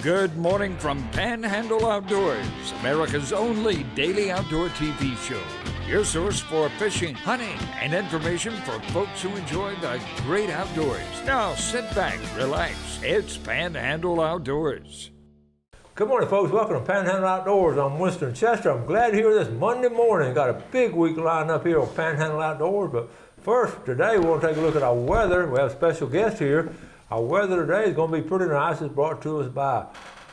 Good morning from Panhandle Outdoors, America's only daily outdoor TV show. Your source for fishing, hunting, and information for folks who enjoy the great outdoors. Now sit back, relax. It's Panhandle Outdoors. Good morning, folks. Welcome to Panhandle Outdoors. I'm Winston Chester. I'm glad to hear this Monday morning. Got a big week lined up here on Panhandle Outdoors. But first, today we want to take a look at our weather. We have a special guest here. Our weather today is going to be pretty nice. It's brought to us by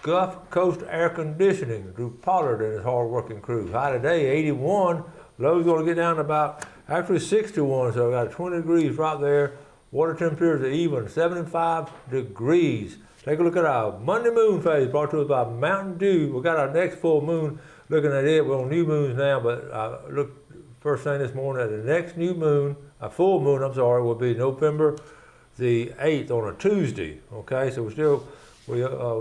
Gulf Coast Air Conditioning. Drew Pollard and his hard-working crew. High today, 81. Low's going to get down to about, actually 61, so we got 20 degrees right there. Water temperatures are even, 75 degrees. Take a look at our Monday moon phase brought to us by Mountain Dew. We got our next full moon. Looking at it, we're on new moons now, but look first thing this morning at the next new moon, a full moon, will be November the 8th on a Tuesday. Okay, so we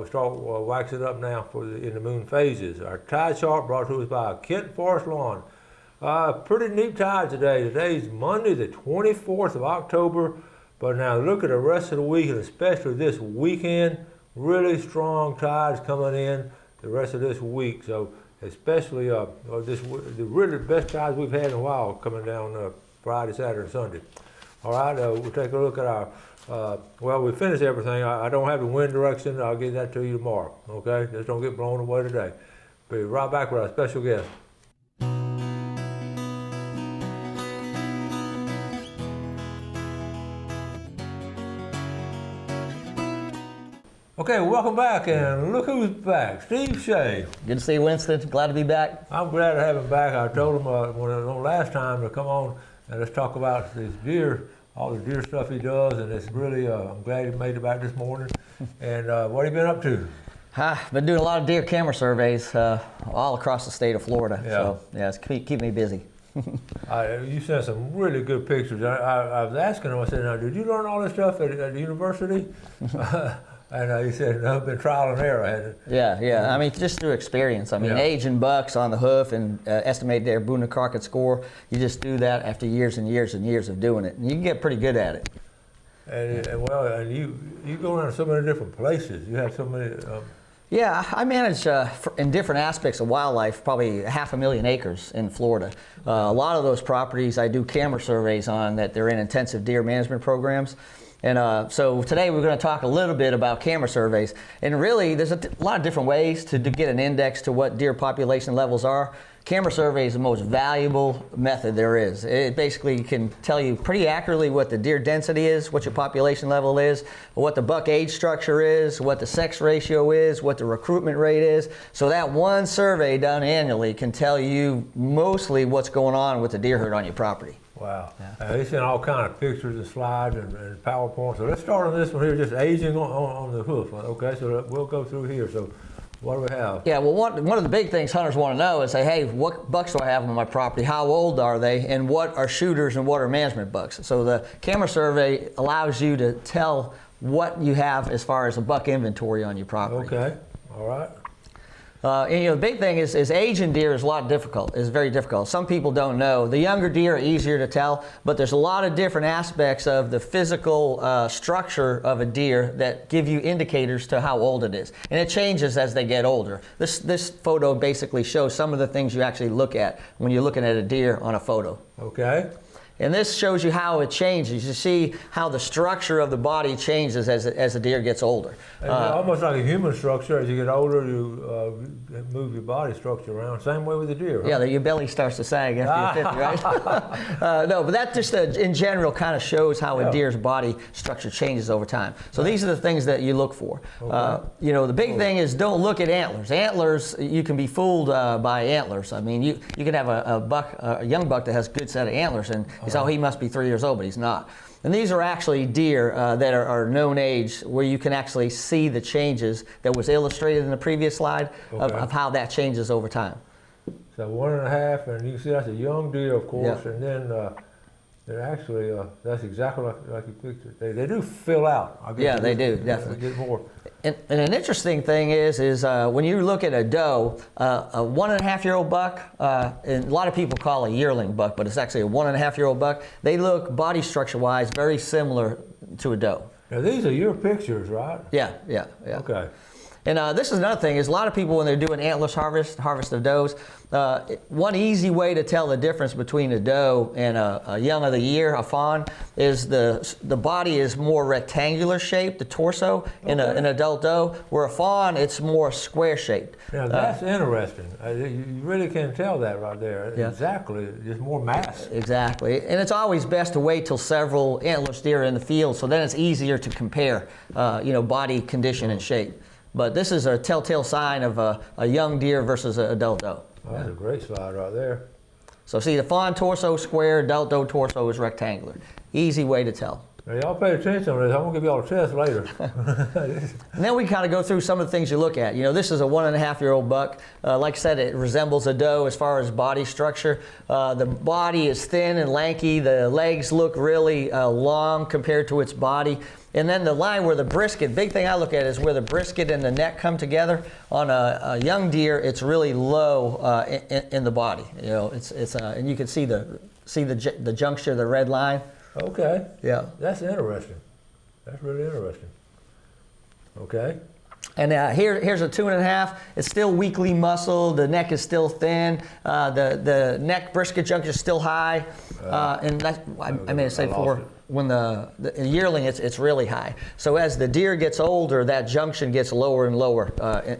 start waxing up now in the moon phases. Our tide chart brought to us by Kent Forest Lawn. Pretty neat tide today. Today's Monday, the 24th of October. But now look at the rest of the week, and especially this weekend. Really strong tides coming in the rest of this week. So especially the really best tides we've had in a while coming down Friday, Saturday, and Sunday. All right, we'll take a look at our, we finished everything. I don't have the wind direction. I'll get that to you tomorrow, okay? Just don't get blown away today. Be right back with our special guest. Okay, welcome back, and look who's back, Steve Shea. Good to see you, Winston. Glad to be back. I'm glad to have him back. I told him when last time to come on and let's talk about this deer, all the deer stuff he does, and it's really, I'm glad he made it back this morning. And what have you been up to? I've been doing a lot of deer camera surveys all across the state of Florida. Yeah. So, yeah, it's keep me busy. You sent some really good pictures. I was asking him, I said, now, did you learn all this stuff at the university? And he said, no, been trial and error, hasn't it? Yeah. I mean, just through experience. I mean, aging bucks on the hoof and estimate their Boone and Crockett score. You just do that after years and years and years of doing it, and you can get pretty good at it. And you go around so many different places. You have so many. Yeah, I manage in different aspects of wildlife, probably 500,000 acres in Florida. A lot of those properties I do camera surveys on that they're in intensive deer management programs. And so today we're going to talk a little bit about camera surveys. And really, there's a lot of different ways to get an index to what deer population levels are. Camera survey is the most valuable method there is. It basically can tell you pretty accurately what the deer density is, what your population level is, what the buck age structure is, what the sex ratio is, what the recruitment rate is. So that one survey done annually can tell you mostly what's going on with the deer herd on your property. Wow. Yeah. He's sent all kind of pictures and slides and PowerPoint. So let's start on this one here, just aging on the hoof. Okay, so we'll go through here. So what do we have? Yeah, well, one of the big things hunters want to know is, hey, what bucks do I have on my property? How old are they? And what are shooters and what are management bucks? So the camera survey allows you to tell what you have as far as a buck inventory on your property. Okay, all right. And the big thing is aging deer is very difficult. Some people don't know. The younger deer are easier to tell, but there's a lot of different aspects of the physical structure of a deer that give you indicators to how old it is. And it changes as they get older. This photo basically shows some of the things you actually look at when you're looking at a deer on a photo. Okay. And this shows you how it changes. You see how the structure of the body changes as the deer gets older. Almost like a human structure. As you get older, you move your body structure around. Same way with the deer. Huh? Yeah, your belly starts to sag after you're 50, right? No, but that just in general kind of shows how a deer's body structure changes over time. So these are the things that you look for. Okay. The big thing is don't look at antlers. Antlers, you can be fooled by antlers. I mean, you can have a young buck that has a good set of antlers, and you say, oh, he must be 3 years old, but he's not. And these are actually deer that are known age, where you can actually see the changes that was illustrated in the previous slide of how that changes over time. So 1.5, and you can see that's a young deer, of course, and then they're actually, that's exactly like you pictured. They do fill out. Yeah, they do, definitely. Get more. And an interesting thing is when you look at a doe, a 1.5-year-old buck, and a lot of people call a yearling buck, but it's actually a 1.5-year-old buck. They look body structure-wise very similar to a doe. Now these are your pictures, right? Yeah. Okay. And this is another thing, is a lot of people when they're doing antlerless harvest of does, one easy way to tell the difference between a doe and a young of the year, a fawn, is the body is more rectangular shaped, the torso in an adult doe, where a fawn it's more square shaped. Now that's interesting. You really can tell that right there. Yeah. Exactly, just more mass. Exactly, and it's always best to wait till several antlerless deer are in the field, so then it's easier to compare, body condition and shape. But this is a telltale sign of a young deer versus an adult doe. Oh, that's a great slide right there. So see, the fawn torso square, adult doe torso is rectangular. Easy way to tell. Now y'all pay attention on this. I'm gonna give y'all a test later. And then we kind of go through some of the things you look at. This is a 1.5-year-old buck. Like I said, it resembles a doe as far as body structure. The body is thin and lanky. The legs look really long compared to its body. And then the line where the brisket, big thing I look at is where the brisket and the neck come together. On a young deer, it's really low in the body. And you can see the juncture, the red line. Okay. Yeah. That's interesting. That's really interesting. Okay. And here's a 2.5. It's still weakly muscled. The neck is still thin. The neck brisket juncture is still high. And that's, I meant to say before, when the yearling, it's really high. So as the deer gets older, that junction gets lower and lower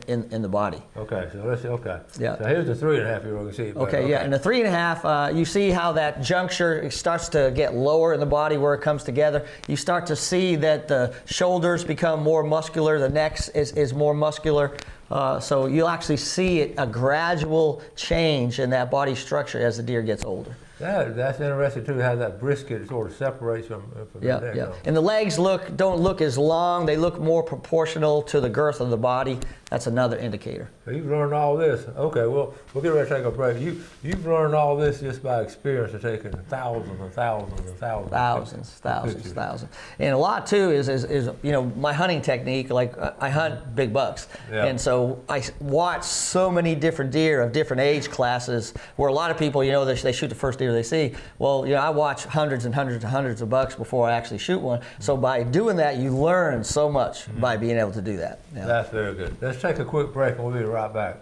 in the body. Okay, so let's see, okay. Yeah. So here's the 3.5-year-old, you see it better. Okay, yeah, and the 3.5, you see how that juncture starts to get lower in the body where it comes together. You start to see that the shoulders become more muscular, the neck is more muscular. So you'll actually see a gradual change in that body structure as the deer gets older. That's interesting too, how that brisket sort of separates from the neck. Yeah. And the legs don't look as long. They look more proportional to the girth of the body. That's another indicator. So you've learned all this. Okay, well, we'll get ready to take a break. You've learned all this just by experience of taking thousands and thousands and thousands. Thousands. And a lot too is my hunting technique. Like I hunt big bucks, and so I watch so many different deer of different age classes. Where a lot of people, they shoot the first deer they see. Well, I watch hundreds and hundreds and hundreds of bucks before I actually shoot one. So by doing that, you learn so much by being able to do that. Yeah. That's very good. Let's take a quick break and we'll be right back.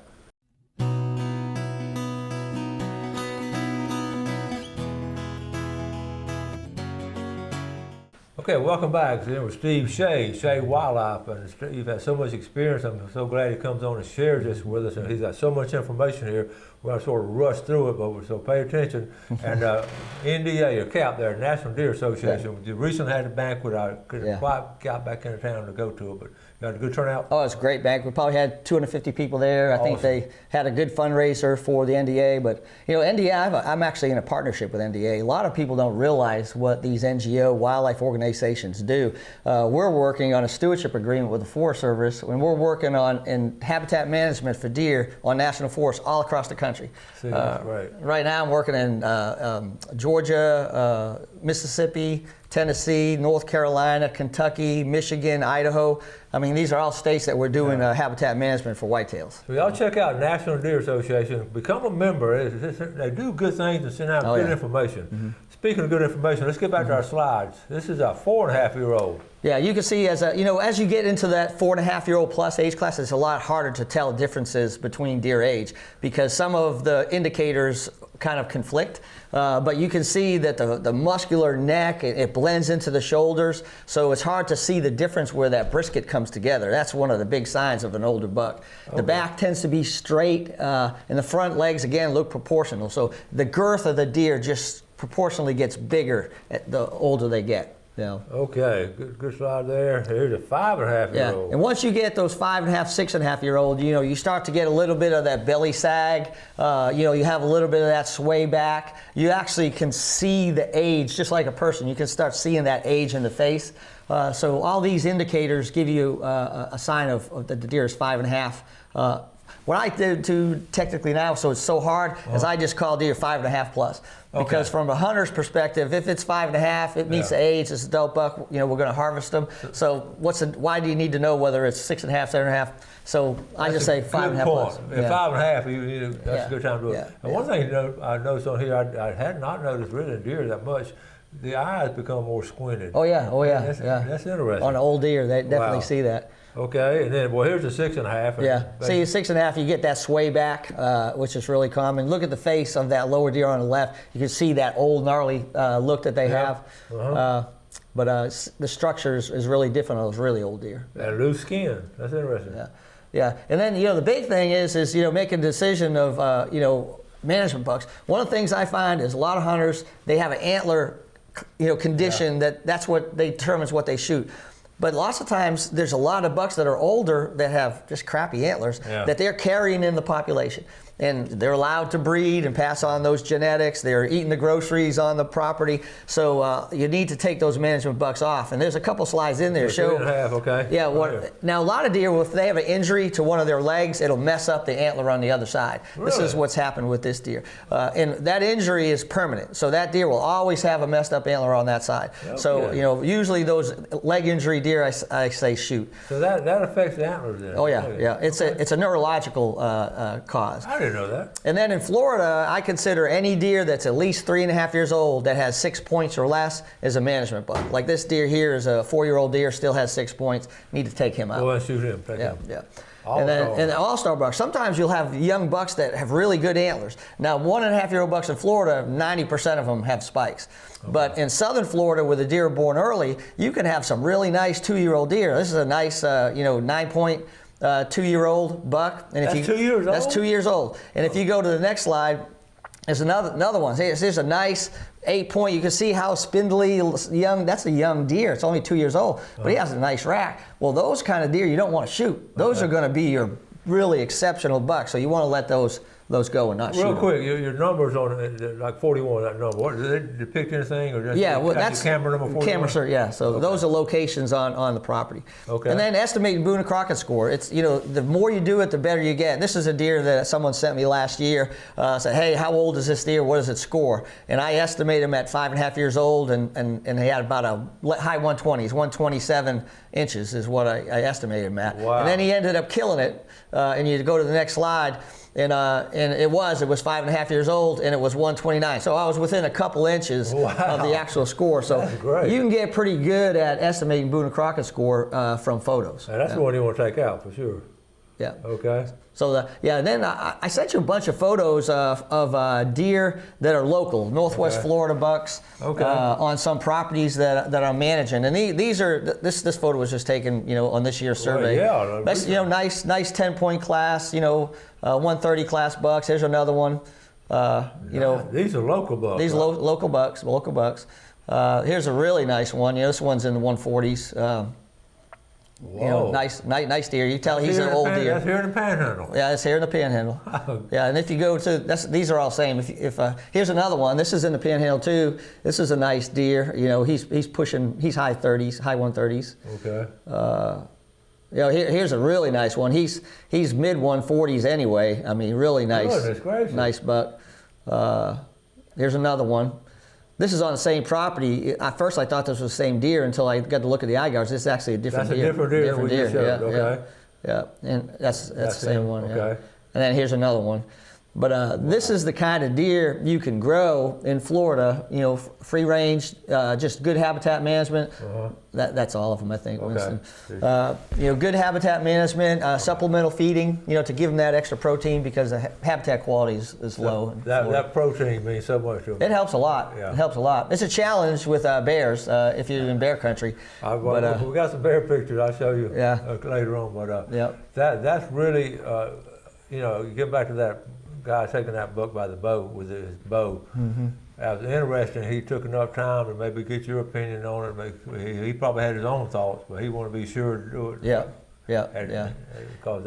Okay, welcome back. We're with Steve Shea Wildlife, and Steve has so much experience. I'm so glad he comes on and shares this with us, and he's got so much information here. We're going to sort of rush through it, but so pay attention. And NDA, or CAP there, National Deer Association, you recently had a banquet. I couldn't quite got back into town to go to it, but you had a good turnout? Oh, it's a great banquet. We probably had 250 people there. I think they had a good fundraiser for the NDA, but NDA, I'm actually in a partnership with NDA. A lot of people don't realize what these NGO wildlife organizations do. We're working on a stewardship agreement with the Forest Service, and we're working in habitat management for deer on national forests all across the country. See, that's right. Right now I'm working in Georgia, Mississippi, Tennessee, North Carolina, Kentucky, Michigan, Idaho. I mean, these are all states that we're doing habitat management for whitetails. So y'all check out National Deer Association, become a member. They do good things and send out good information. Mm-hmm. Speaking of good information, let's get back to our slides. This is a 4.5-year-old. Yeah, you can see as you get into that 4.5-year-old plus age class, it's a lot harder to tell differences between deer age because some of the indicators kind of conflict. But you can see that the muscular neck, it blends into the shoulders, so it's hard to see the difference where that brisket comes together. That's one of the big signs of an older buck. Okay. The back tends to be straight, and the front legs, again, look proportional. So the girth of the deer just proportionally gets bigger the older they get. Yeah. Okay, good slide there. Here's a 5.5-year-old. Yeah, and once you get those 5.5, 6.5-year-old, you start to get a little bit of that belly sag. You have a little bit of that sway back. You actually can see the age, just like a person. You can start seeing that age in the face. So all these indicators give you a sign of that the deer is 5.5. What I do technically now, so it's so hard, is I just call deer 5.5 plus. Because from a hunter's perspective, if it's 5.5, it meets the age, it's adult buck, we're going to harvest them. So why do you need to know whether it's 6.5, 7.5? So I just say 5.5 plus. At 5.5, that's a good time to do it. And one thing I noticed on here, I had not noticed really in deer that much, the eyes become more squinted. Oh yeah. That's interesting. On an old deer, they definitely see that. Okay, and then, well, here's the 6.5. Yeah, see, 6.5, you get that sway back, which is really common. Look at the face of that lower deer on the left. You can see that old, gnarly look that they have. But the structure is really different on those really old deer. And loose skin. That's interesting. Yeah. And then, the big thing is making a decision of, management bucks. One of the things I find is a lot of hunters, they have an antler, condition that's what determines what they shoot. But lots of times, there's a lot of bucks that are older that have just crappy antlers that they're carrying in the population. And they're allowed to breed and pass on those genetics. They're eating the groceries on the property. So you need to take those management bucks off. And there's a couple slides in there. So 3.5, okay. Yeah. Now, a lot of deer, if they have an injury to one of their legs, it'll mess up the antler on the other side. Really? This is what's happened with this deer. And that injury is permanent. So that deer will always have a messed up antler on that side. Okay. So, usually those leg injury deer, I say shoot. So that affects the antlers then? Oh, yeah. Yeah. It's a neurological cause. I didn't know that. And then in Florida, I consider any deer that's at least 3.5 years old that has 6 points or less is a management buck. Like this deer here is a 4-year-old deer, still has 6 points. Need to take him out. Go and shoot him. Yeah. And the all-star bucks. Sometimes you'll have young bucks that have really good antlers. Now, 1.5-year-old bucks in Florida, 90% of them have spikes. Okay. But in southern Florida, where the deer are born early, you can have some really nice 2-year-old deer. This is a nice, 9-point. 2-year-old buck. And that's 2 years old? That's 2 years old. And if you go to the next slide, there's another one. Here's a nice 8-point. You can see how spindly young. That's a young deer. It's only 2 years old, but he has a nice rack. Well, those kind of deer you don't want to shoot. Those are going to be your really exceptional bucks. So you want to let those go and not shoot. Real quick, your numbers on it, like 41, that number. What, do they depict anything, or just that's camera number 41? Camera, sir. Yeah. So those are locations on the property. Okay. And then estimating Boone and Crockett score. It's the more you do it, the better you get. This is a deer that someone sent me last year. Said, hey, how old is this deer? What does it score? And I estimate him at 5.5 years old, and he had about a high 120s, 127 inches is what I estimated him at. Wow. And then he ended up killing it. And you go to the next slide. And it was 5.5 years old, and it was 129. So I was within a couple inches of the actual score. So you can get pretty good at estimating Boone and Crockett score from photos. And that's the one you want to take out for sure. Yeah. Okay. So and then I sent you a bunch of photos of deer that are local, Northwest Florida bucks, on some properties that I'm managing. And these are this photo was just taken on this year's survey. Well, yeah. That's nice 10-point class, 130 class bucks. Here's another one. These are local bucks. These local bucks. Here's a really nice one. This one's in the 140s. Nice deer. You tell he's an old deer. That's here in the Panhandle. Yeah, it's here in the Panhandle. Yeah, and if you go to these are all same. If here's another one. This is in the Panhandle too. This is a nice deer. He's high 30s, high 130s. Okay. Here's a really nice one. He's mid 140s anyway. I mean, really nice. Nice buck. Here's another one. This is on the same property. At first, I thought this was the same deer until I got to look at the eye guards. This is actually a different deer. That's a different deer than we just showed. Yeah. And that's the same one. Okay. Yeah. And then here's another one. But this is the kind of deer you can grow in Florida. Free range, just good habitat management. That's all of them, I think, Winston. Good habitat management, supplemental feeding. To give them that extra protein because the habitat quality is low. That protein means so much to them. It helps a lot. Yeah. It helps a lot. It's a challenge with bears if you're in bear country. We got some bear pictures. I'll show you later on. But that's really, you get back to that guy taking that buck by the bow with his bow. Mm-hmm. That was interesting. He took enough time to maybe get your opinion on it. He probably had his own thoughts, but he wanted to be sure to do it. Yeah. Because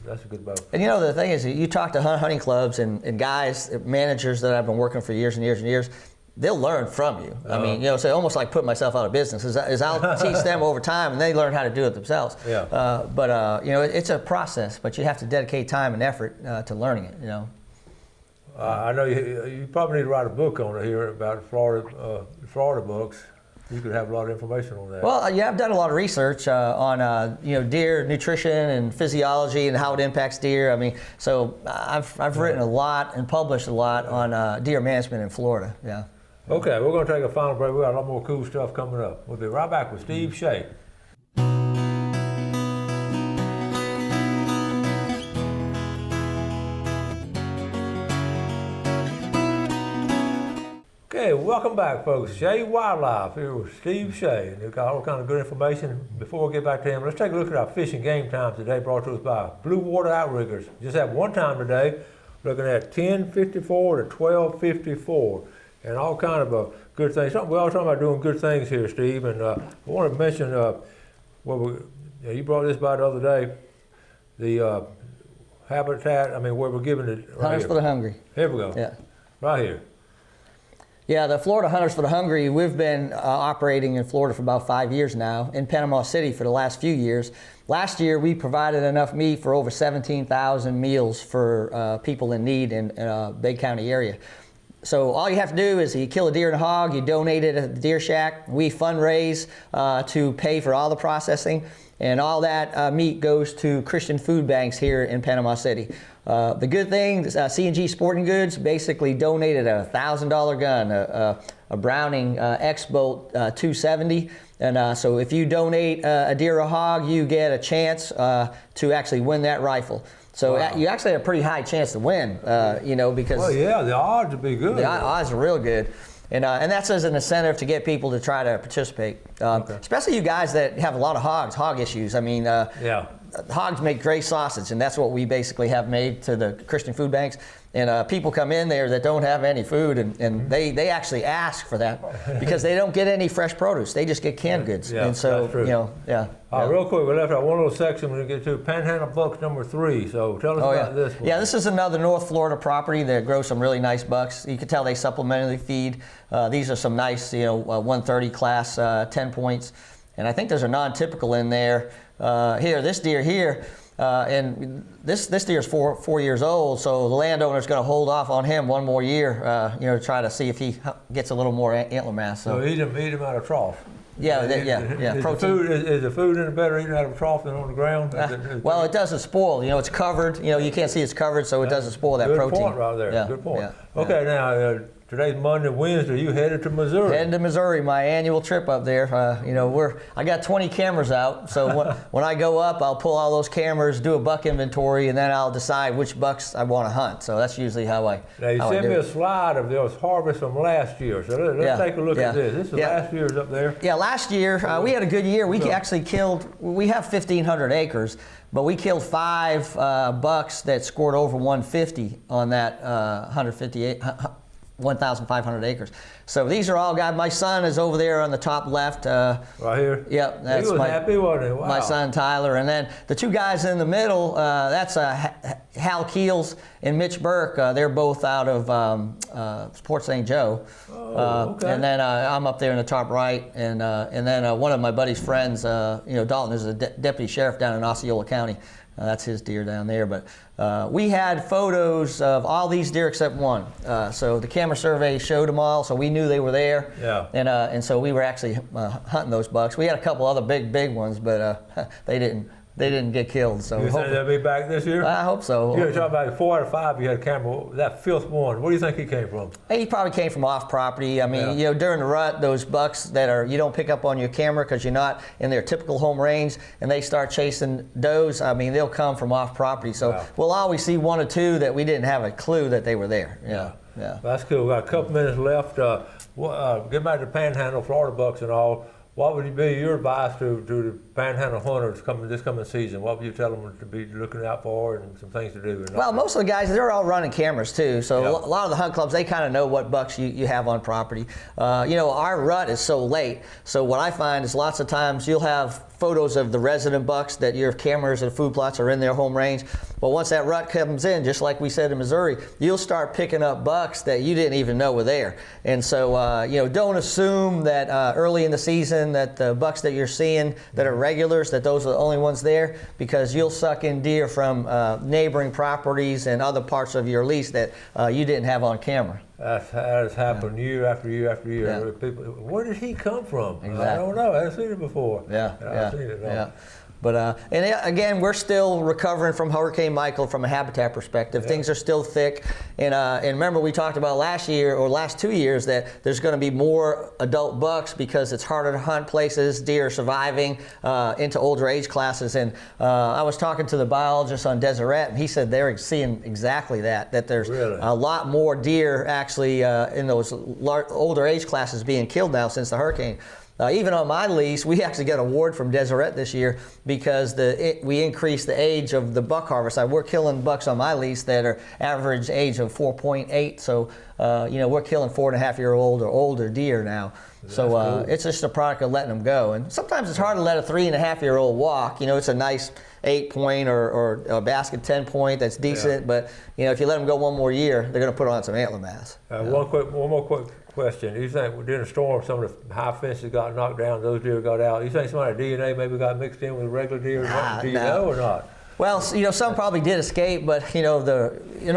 that's a good bow. And the thing is, you talk to hunting clubs and guys, managers that I've been working for years and years and years. They'll learn from you. I mean, so almost like putting myself out of business is I'll teach them over time and they learn how to do it themselves. Yeah. But it's a process, but you have to dedicate time and effort to learning it. I know you probably need to write a book on it here about Florida books. You could have a lot of information on that. Well, yeah, I've done a lot of research on deer nutrition and physiology and how it impacts deer. I mean, so I've written a lot and published a lot on deer management in Florida. Yeah. Okay, we're going to take a final break. We got a lot more cool stuff coming up. We'll be right back with Steve Shea. Okay, welcome back, folks. Shea Wildlife here with Steve Shea. And we've got all kind of good information. Before we get back to him, let's take a look at our fishing game times today, brought to us by Blue Water Outriggers. Just have one time today, looking at 10:54 to 12:54, and all kind of good things. We're all talking about doing good things here, Steve. And I want to mention you brought this by the other day, the habitat. I mean, where we're giving it. Right Hunters here. for the Hungry. Here we go. Yeah. Right here. Yeah, the Florida Hunters for the Hungry, we've been operating in Florida for about 5 years now, in Panama City for the last few years. Last year, we provided enough meat for over 17,000 meals for people in need in Bay County area. So all you have to do is you kill a deer and a hog, you donate it at the Deer Shack. We fundraise to pay for all the processing, and all that meat goes to Christian food banks here in Panama City. The good thing, C&G Sporting Goods basically donated a $1,000 gun, a Browning X-Bolt 270. And so if you donate a deer or a hog, you get a chance to actually win that rifle. So wow. You actually have a pretty high chance to win, because... Well, yeah, the odds would be good. The odds are real good. And that's as an incentive to get people to try to participate. Okay. Especially you guys that have a lot of hog issues. I mean, yeah. Hogs make great sausage, and that's what we basically have made to the Christian food banks. And people come in there that don't have any food, and they actually ask for that because they don't get any fresh produce. They just get canned goods. Yeah, and so, that's true. yeah. Real quick, we left out one little section we're going to get to, Panhandle bucks number 3. So tell us about this one. Yeah, this is another North Florida property that grows some really nice bucks. You can tell they supplementally feed. These are some nice, 130 class 10 points. And I think there's a non-typical in there. Here, this deer here, and this deer is four years old, so the landowner's going to hold off on him one more year, to try to see if he gets a little more antler mass. So eat him out of trough. Yeah. Is the food any better eating out of a trough than on the ground? Well, it doesn't spoil. It's covered. You can't see it's covered, so it doesn't spoil that protein. Good point right there. Yeah, Good point. yeah, Okay, now today's Monday, Wednesday. You headed to Missouri? Heading to Missouri, my annual trip up there. I got 20 cameras out, so when I go up, I'll pull all those cameras, do a buck inventory, and then I'll decide which bucks I want to hunt. So that's usually how I. Now you sent me a slide of those harvests from last year. So let's take a look at this. This is last year's up there. Yeah, last year we had a good year. We actually killed. We have 1,500 acres. But we killed 5 bucks that scored over 150 on that 1,500 acres. So these are all guys. My son is over there on the top left. Right here? Yep. That's he was happy, wasn't he? Wow. My son Tyler. And then the 2 guys in the middle, that's Hal Keels and Mitch Burke. They're both out of Port St. Joe. Oh, okay. And then I'm up there in the top right. And then one of my buddy's friends, Dalton, is a deputy sheriff down in Osceola County. That's his deer down there. But we had photos of all these deer except one. So the camera survey showed them all, so we knew they were there. Yeah. And so we were actually hunting those bucks. We had a couple other big ones, but they didn't get killed. So you think they'll be back this year? I hope so. You were talking about 4 out of 5 you had a camera. That 5th one, where do you think he came from? He probably came from off property. I mean, during the rut, those bucks that you don't pick up on your camera because you're not in their typical home range, and they start chasing does. I mean, they'll come from off property. So we'll always see 1 or 2 that we didn't have a clue that they were there. Yeah. Well, that's cool. We got a couple minutes left. Get back to Panhandle, Florida bucks and all. What would be your advice to the Panhandle hunters this coming season? What would you tell them to be looking out for and some things to do? Well, most of the guys, they're all running cameras too. So a lot of the hunt clubs, they kind of know what bucks you have on property. Our rut is so late. So what I find is lots of times you'll have photos of the resident bucks that your cameras and food plots are in their home range. But once that rut comes in, just like we said in Missouri, you'll start picking up bucks that you didn't even know were there. And so, don't assume that early in the season that the bucks that you're seeing that are regulars, that those are the only ones there, because you'll suck in deer from neighboring properties and other parts of your lease that you didn't have on camera. That has happened year after year after year. People, where did he come from? Exactly. I don't know. I haven't seen it before. Yeah. I've seen it. Yeah. Again, we're still recovering from Hurricane Michael from a habitat perspective. Yeah. Things are still thick. And remember, we talked about last 2 years that there's going to be more adult bucks because it's harder to hunt places. Deer are surviving into older age classes. And I was talking to the biologist on Deseret, and he said they're seeing exactly that there's a lot more deer actually in those older age classes being killed now since the hurricane. Even on my lease, we actually got an award from Deseret this year because we increased the age of the buck harvest. We're killing bucks on my lease that are average age of 4.8. So, we're killing 4.5-year-old or older deer now. So cool. It's just a product of letting them go. And sometimes it's hard to let a 3.5-year-old walk. It's a nice 8-point or a basket 10-point that's decent. Yeah. But if you let them go one more year, they're going to put on some antler mass. One more quick question. You think during the storm, some of the high fences got knocked down, those deer got out? You think some of the DNA maybe got mixed in with regular deer? Do you know or not? Well, some probably did escape, but in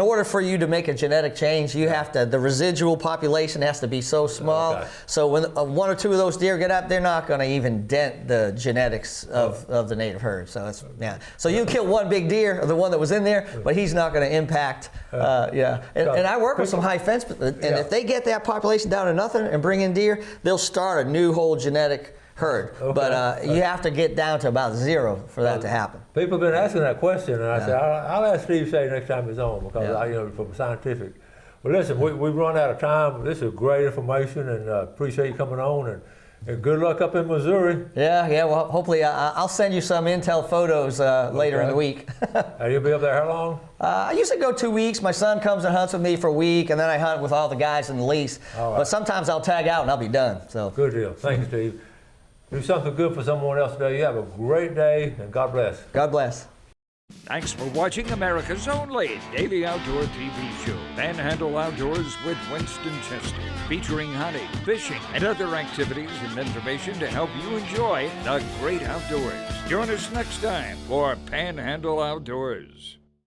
order for you to make a genetic change, you have to, the residual population has to be so small. Okay. So when one or two of those deer get up, they're not going to even dent the genetics of the native herd. So So you kill one big deer, the one that was in there, but he's not going to impact. And I work with some high fence, and if they get that population down to nothing and bring in deer, they'll start a new whole genetic herd. Okay. But you have to get down to about 0 for that to happen. People have been asking that question, and I said, I'll ask Steve Say next time he's on because from scientific. Well, listen, we've run out of time. This is great information, and appreciate you coming on, and good luck up in Missouri. Yeah. Well, hopefully I'll send you some intel photos later in the week. You'll be up there how long? I usually go 2 weeks. My son comes and hunts with me for a week, and then I hunt with all the guys in the lease. All right. But sometimes I'll tag out and I'll be done. So good deal. Thank you, Steve. Do something good for someone else today. You have a great day, and God bless. God bless. Thanks for watching America's only daily outdoor TV show, Panhandle Outdoors with Winston Chester, featuring hunting, fishing, and other activities and information to help you enjoy the great outdoors. Join us next time for Panhandle Outdoors.